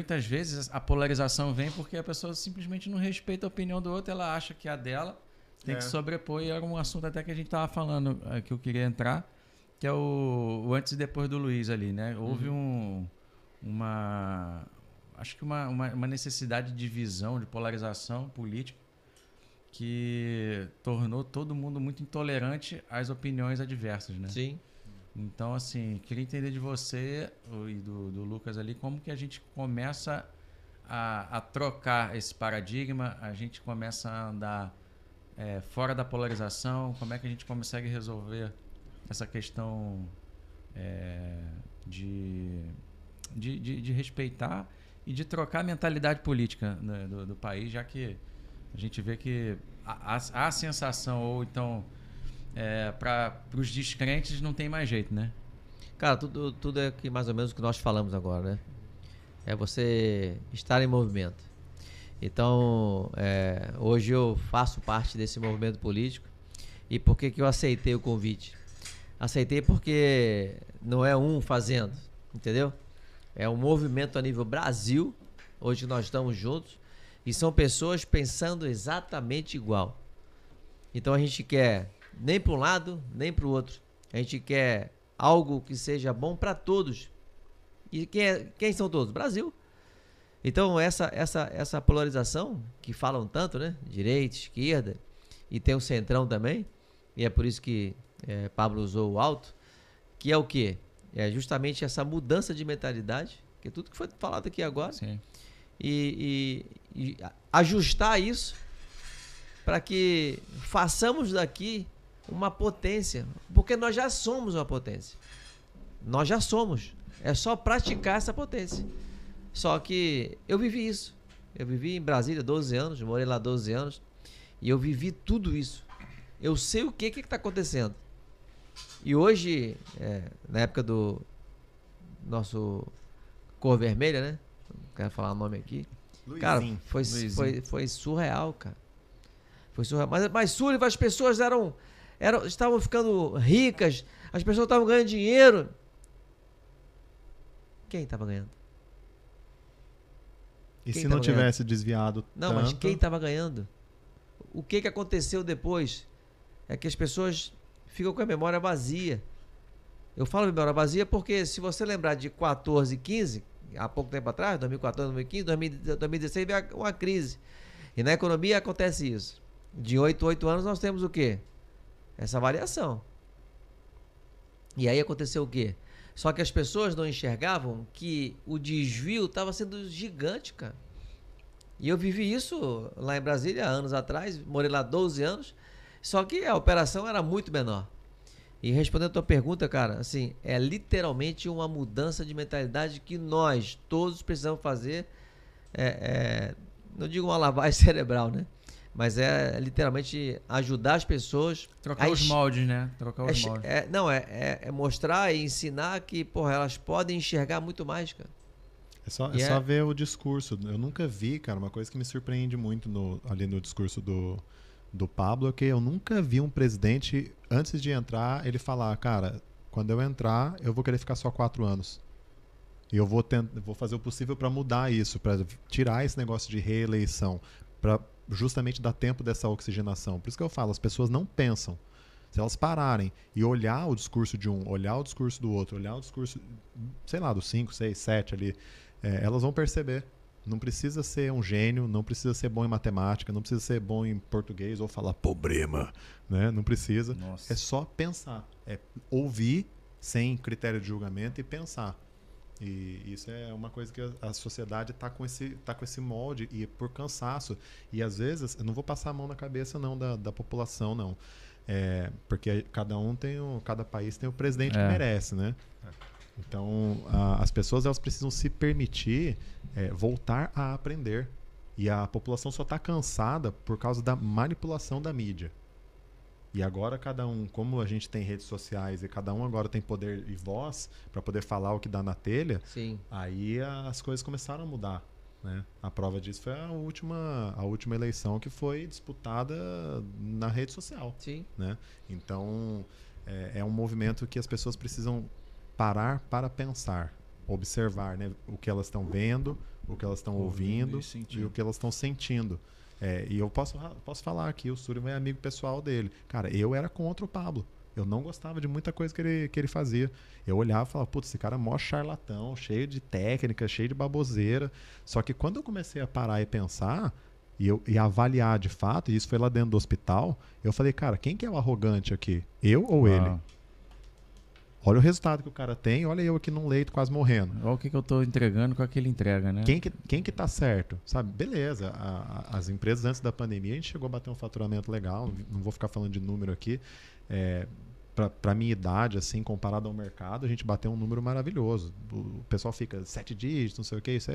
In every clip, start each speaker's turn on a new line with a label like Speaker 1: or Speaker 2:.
Speaker 1: muitas vezes a polarização vem porque a pessoa simplesmente não respeita a opinião do outro, ela acha que a dela tem que sobrepor, e era um assunto até que a gente estava falando, que eu queria entrar, que é o antes e depois do Luiz ali, né? Houve acho que uma necessidade de visão, de polarização política, que tornou todo mundo muito intolerante às opiniões adversas, né?
Speaker 2: Sim.
Speaker 1: Então, assim, queria entender de você e do Lucas ali, como que a gente começa a trocar esse paradigma, a gente começa a andar fora da polarização, como é que a gente consegue resolver essa questão de respeitar e de trocar a mentalidade política, né, do país, já que a gente vê que a sensação, ou então para os descrentes não tem mais jeito, né?
Speaker 2: Cara, tudo é que mais ou menos o que nós falamos agora, né? É você estar em movimento. Então, hoje eu faço parte desse movimento político. E por que eu aceitei o convite? Aceitei porque não é um fazendo, entendeu? É um movimento a nível Brasil, hoje nós estamos juntos, e são pessoas pensando exatamente igual. Então a gente quer nem para um lado, nem para o outro. A gente quer algo que seja bom para todos. E quem são todos? Brasil. Então essa polarização que falam tanto, né? Direita, esquerda, e tem o centrão também, e é por isso que Pablo usou o alto, que é o quê? É justamente essa mudança de mentalidade, que é tudo que foi falado aqui agora.
Speaker 1: Sim.
Speaker 2: E ajustar isso para que façamos daqui uma potência, porque nós já somos uma potência. Nós já somos. É só praticar essa potência. Só que eu vivi isso. Eu vivi em Brasília 12 anos, morei lá 12 anos, e eu vivi tudo isso. Eu sei o que está acontecendo. E hoje, na época do nosso Cor Vermelha, né? Não quero falar o nome aqui. Luizinho. Cara, foi surreal, cara. Foi surreal. Mas surreal, as pessoas estavam ficando ricas, as pessoas estavam ganhando dinheiro. Quem estava ganhando?
Speaker 3: E se não tivesse desviado
Speaker 2: Não, mas quem estava ganhando? O que aconteceu depois? É que as pessoas ficam com a memória vazia. Eu falo memória vazia porque se você lembrar de 14, 15, há pouco tempo atrás, 2014, 2015, 2016, veio uma crise. E na economia acontece isso. De 8 anos nós temos o quê? Essa variação. E aí aconteceu o quê? Só que as pessoas não enxergavam que o desvio estava sendo gigante, cara. E eu vivi isso lá em Brasília, anos atrás, morei lá 12 anos, só que a operação era muito menor. E respondendo a tua pergunta, cara, assim, é literalmente uma mudança de mentalidade que nós todos precisamos fazer, não digo uma lavagem cerebral, né? Mas é literalmente ajudar as pessoas...
Speaker 1: Trocar os moldes, né? Trocar os moldes.
Speaker 2: É mostrar e ensinar que, porra, elas podem enxergar muito mais, cara.
Speaker 3: É só ver o discurso. Eu nunca vi, cara, uma coisa que me surpreende muito ali no discurso do Pablo, é que eu nunca vi um presidente, antes de entrar, ele falar, cara, quando eu entrar, eu vou querer ficar só 4 anos. E eu vou fazer o possível para mudar isso, para tirar esse negócio de reeleição, para justamente dar tempo dessa oxigenação. Por isso que eu falo, as pessoas não pensam. Se elas pararem e olhar o discurso de um, olhar o discurso do outro, olhar o discurso, sei lá, dos 5, 6, 7 ali, elas vão perceber. Não precisa ser um gênio, não precisa ser bom em matemática, não precisa ser bom em português ou falar problema, né? Não precisa.
Speaker 1: Nossa.
Speaker 3: É só pensar. É ouvir sem critério de julgamento e pensar. E isso é uma coisa que a sociedade está com esse molde, e por cansaço. E às vezes, eu não vou passar a mão na cabeça não da população, não. Porque cada país tem o presidente que merece, né? Então, as pessoas elas precisam se permitir voltar a aprender. E a população só está cansada por causa da manipulação da mídia. E agora cada um, como a gente tem redes sociais e cada um agora tem poder e voz para poder falar o que dá na telha,
Speaker 2: Sim.
Speaker 3: Aí as coisas começaram a mudar, né? A prova disso foi a última eleição que foi disputada na rede social.
Speaker 2: Sim.
Speaker 3: Né? Então, é um movimento que as pessoas precisam parar para pensar, observar, né? O que elas estão vendo, o que elas estão ouvindo e o que elas estão sentindo. E eu posso falar aqui, o Sullivan é amigo pessoal dele. Cara, eu era contra o Pablo. Eu não gostava de muita coisa que ele fazia. Eu olhava e falava, putz, esse cara é mó charlatão, cheio de técnica, cheio de baboseira. Só que quando eu comecei a parar e pensar e avaliar de fato, e isso foi lá dentro do hospital, eu falei, cara, quem que é o arrogante aqui? Eu ou ele? Olha o resultado que o cara tem, olha eu aqui num leito quase morrendo.
Speaker 1: Olha o que eu tô entregando com aquele entrega, né?
Speaker 3: Quem que tá certo? Sabe? Beleza, as empresas antes da pandemia, a gente chegou a bater um faturamento legal, não vou ficar falando de número aqui. Para minha idade, assim, comparado ao mercado, a gente bateu um número maravilhoso. O pessoal fica 7 dígitos, não sei o que, isso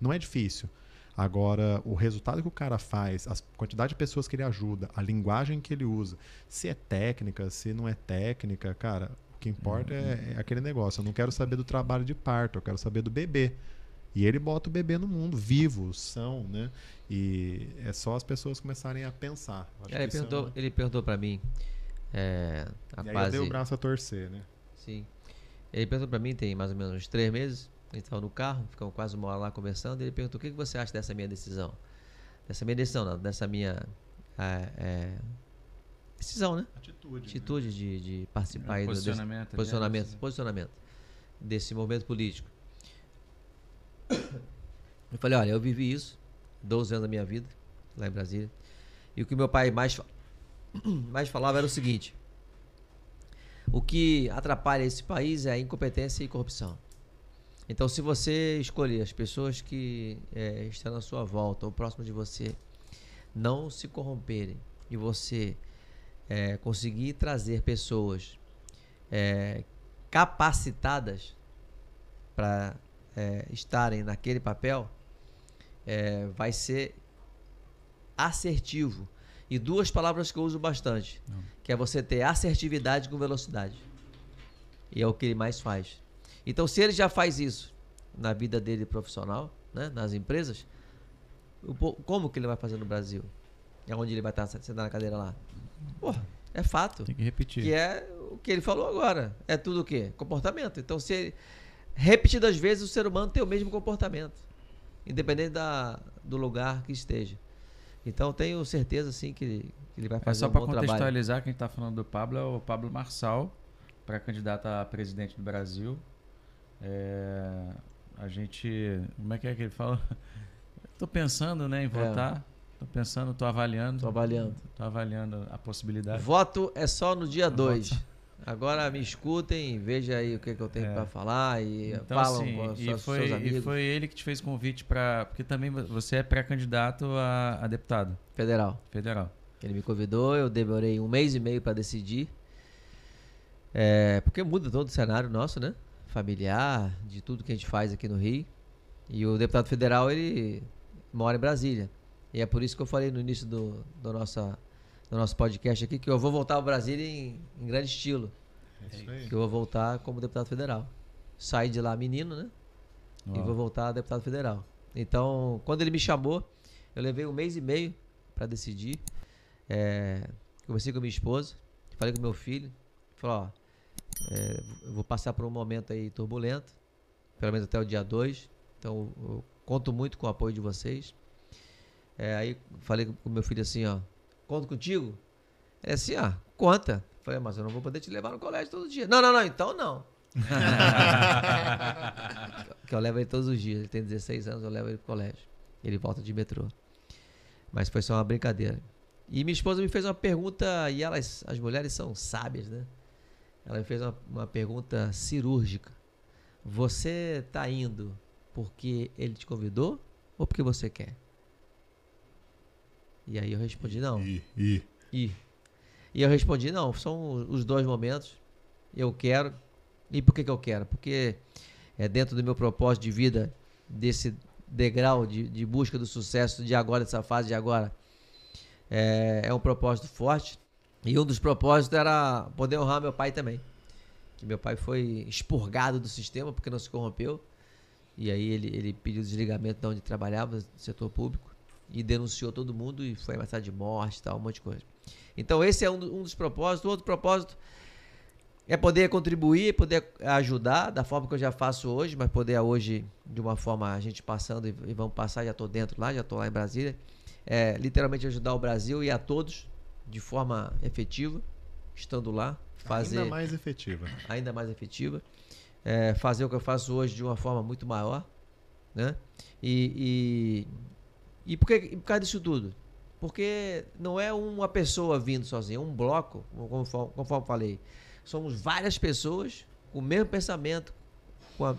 Speaker 3: não é difícil. Agora, o resultado que o cara faz, a quantidade de pessoas que ele ajuda, a linguagem que ele usa, se é técnica, se não é técnica, cara, o que importa é aquele negócio. Eu não quero saber do trabalho de parto, eu quero saber do bebê. E ele bota o bebê no mundo, vivo, são, né? E é só as pessoas começarem a pensar.
Speaker 2: Ele perguntou para mim,
Speaker 3: e aí eu dei o braço a torcer, né?
Speaker 2: Sim. Ele perguntou para mim, tem mais ou menos uns 3 meses, a gente estava no carro, ficamos quase 1 hora lá conversando, e ele perguntou, o que você acha dessa minha decisão? Dessa minha decisão, não, dessa minha decisão, né? Atitude, né? De participar aí posicionamento desse movimento político. Eu falei, olha, eu vivi isso 12 anos da minha vida lá em Brasília, e o que meu pai mais falava era o seguinte: o que atrapalha esse país é a incompetência e corrupção. Então, se você escolher as pessoas que estão na sua volta ou próximo de você não se corromperem, e você conseguir trazer pessoas capacitadas para estarem naquele papel, vai ser assertivo. E 2 palavras que eu uso bastante, que é você ter assertividade com velocidade. E é o que ele mais faz. Então, se ele já faz isso na vida dele profissional, né, nas empresas, como que ele vai fazer no Brasil? É onde ele vai estar sentado na cadeira lá? Porra, é fato.
Speaker 1: Tem que repetir.
Speaker 2: Que é o que ele falou agora. É tudo o quê? Comportamento. Então, se repetidas vezes o ser humano tem o mesmo comportamento, independente do lugar que esteja. Então, tenho certeza, sim, que ele vai fazer um bom trabalho.
Speaker 1: Só para contextualizar, quem está falando do Pablo é o Pablo Marçal, pré-candidato a presidente do Brasil. A gente... Como é que ele fala? Estou pensando, né, em votar. Estou avaliando. Estou avaliando a possibilidade.
Speaker 2: Voto é só no dia 2. Agora me escutem, veja aí o que eu tenho para falar e
Speaker 1: então,
Speaker 2: falam
Speaker 1: assim,
Speaker 2: com seus amigos.
Speaker 1: E foi ele que te fez convite para... Porque também você é pré-candidato a deputado.
Speaker 2: Federal. Ele me convidou, eu demorei 1 mês e meio para decidir. Porque muda todo o cenário nosso, né? Familiar, de tudo que a gente faz aqui no Rio. E o deputado federal, ele mora em Brasília. E é por isso que eu falei no início do nosso podcast aqui, que eu vou voltar ao Brasília em grande estilo. Que eu vou voltar como deputado federal. Saí de lá menino, né? E vou voltar a deputado federal. Então, quando ele me chamou, eu levei 1 mês e meio para decidir. Conversei com a minha esposa, falei com meu filho. Falei, eu vou passar por um momento aí turbulento, pelo menos até o dia 2. Então, eu conto muito com o apoio de vocês. Aí falei com meu filho assim, conto contigo? É assim, conta. Falei, mas eu não vou poder te levar no colégio todo dia. Não, então não. Que eu levo ele todos os dias. Ele tem 16 anos, eu levo ele pro colégio. Ele volta de metrô. Mas foi só uma brincadeira. E minha esposa me fez uma pergunta, e as mulheres são sábias, né? Ela me fez uma pergunta cirúrgica. Você tá indo porque ele te convidou ou porque você quer? E aí eu respondi, não. E eu respondi, não, são os 2 momentos. Eu quero. E por que eu quero? Porque é dentro do meu propósito de vida, desse degrau de busca do sucesso de agora, dessa fase de agora. É um propósito forte. E um dos propósitos era poder honrar meu pai também. Que meu pai foi expurgado do sistema porque não se corrompeu. E aí ele pediu desligamento de onde trabalhava, no setor público. E denunciou todo mundo e foi ameaçado de morte e tal, um monte de coisa. Então esse é um dos propósitos. O outro propósito É poder contribuir, poder ajudar da forma que eu já faço hoje, mas poder hoje, de uma forma, a gente passando e vamos passar, já estou dentro lá, já estou lá em Brasília, literalmente ajudar o Brasil e a todos de forma efetiva, estando lá, fazer...
Speaker 3: Ainda mais efetiva.
Speaker 2: Ainda mais efetiva. Fazer o que eu faço hoje de uma forma muito maior, né? E por causa disso tudo? Porque não é uma pessoa vindo sozinha, é um bloco, conforme eu falei. Somos várias pessoas com o mesmo pensamento,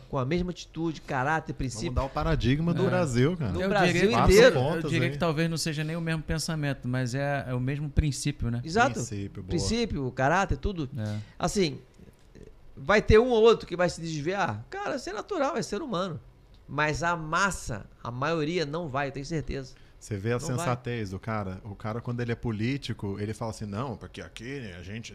Speaker 2: com a mesma atitude, caráter, princípio.
Speaker 3: Vamos mudar o paradigma do Brasil, cara.
Speaker 2: Do Brasil
Speaker 1: diria,
Speaker 2: inteiro.
Speaker 1: Eu diria que talvez não seja nem o mesmo pensamento, mas é o mesmo princípio, né?
Speaker 2: Exato. Princípio, caráter, tudo. Assim, vai ter um ou outro que vai se desviar. Cara, isso é natural, é ser humano. Mas a massa, a maioria não vai, eu tenho certeza.
Speaker 3: Você vê a sensatez do cara. O cara, quando ele é político, ele fala assim, não, porque aqui a gente...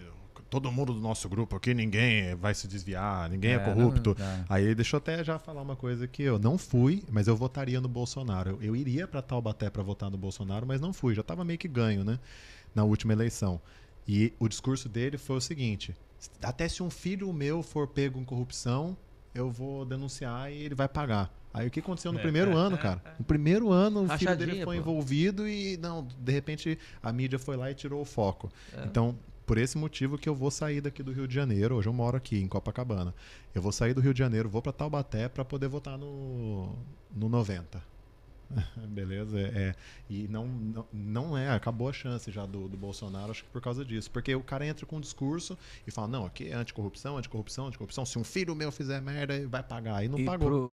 Speaker 3: Todo mundo do nosso grupo aqui, ninguém vai se desviar, ninguém é corrupto. Aí ele deixou até já falar uma coisa que eu não fui, mas eu votaria no Bolsonaro. Eu iria para Taubaté para votar no Bolsonaro, mas não fui. Já estava meio que ganho, né? Na última eleição. E o discurso dele foi o seguinte, até se um filho meu for pego em corrupção, eu vou denunciar e ele vai pagar. Aí o que aconteceu no primeiro ano, cara? No primeiro ano o filho dele foi envolvido e não, de repente a mídia foi lá e tirou o foco. Então, por esse motivo que eu vou sair daqui do Rio de Janeiro, hoje eu moro aqui em Copacabana. Eu vou sair do Rio de Janeiro, vou para Taubaté para poder votar no 90. Beleza? E não acabou a chance já do Bolsonaro, acho que por causa disso. Porque o cara entra com um discurso e fala, não, aqui é anticorrupção, anticorrupção, anticorrupção. Se um filho meu fizer merda, vai pagar. E não pagou.